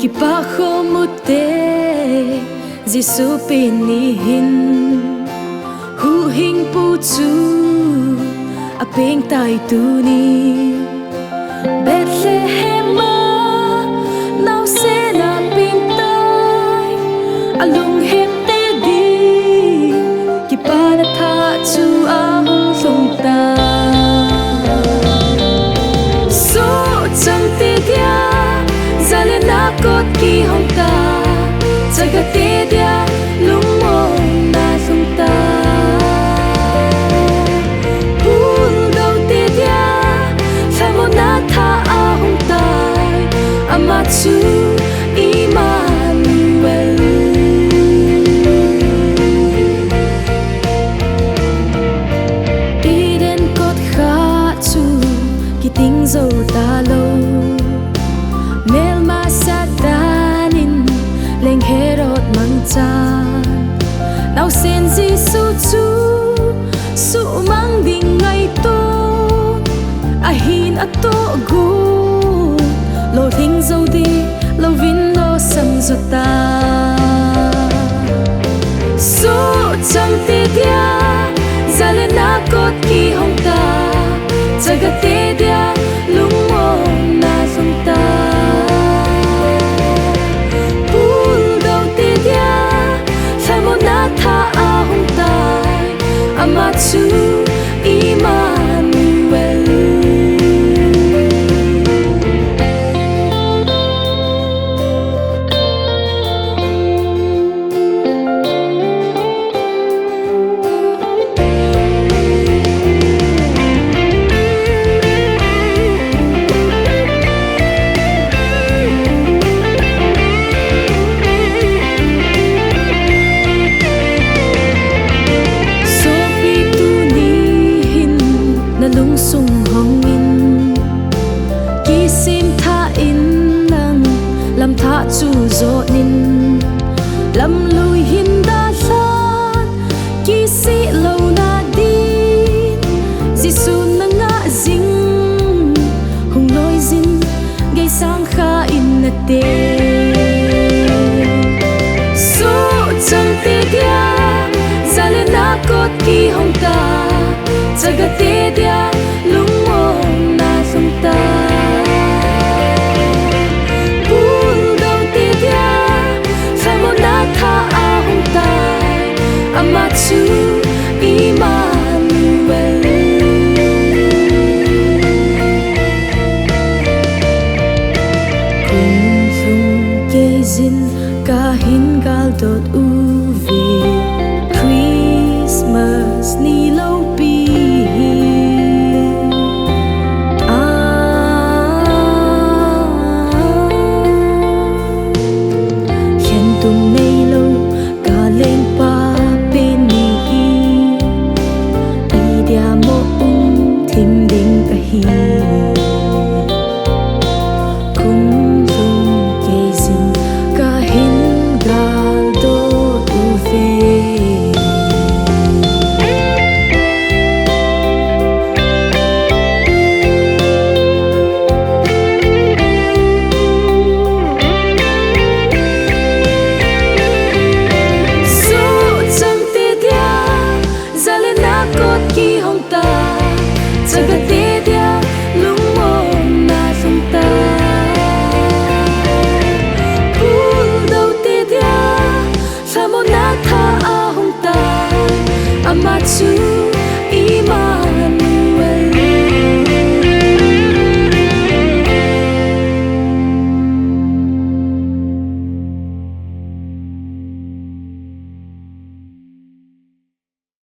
kipa khomute Giêsu pinihin hu hing pu chu apeng tai tu ni Bethlehem nau se na ping tai alung hem te di kipa na tha chu a hung thong ta so chang te dia zalena kot ki hong ta jaga te dia lung mo na thong ta pul dau te dia thamo na tha a hong ta ama chu Emmanuel Eden kot kha chu ki ting zo ta lo mel ma satanin leng herod mang chan nau sen Giêsu chu su mang ding ngai to a hin a to gu lo thing zo di lo vin lo sam zo ta so chang te dia zalena kot ki hong ta jaga te dia lung mo na song ta pul dau te dia thamo na tha a hong ta ama chu Emmanuel lung sung hong in ki sim tha in nang lam tha chu zo nin lam lui hin da san ki si lo na din Giêsu na nga zing hung loi zin gai sang kha in na te so chang te dia zalena kot ki hong ta jaga te dia lung mo na song ta pul dau te dia thamo na tha a hong ta ama chu Emmanuel kung thung ke zin ka hin gal dot u ve Christmas ni lo pi Khentum Umlou ka leng pa pe ni hi i dia mo thim ding ka hi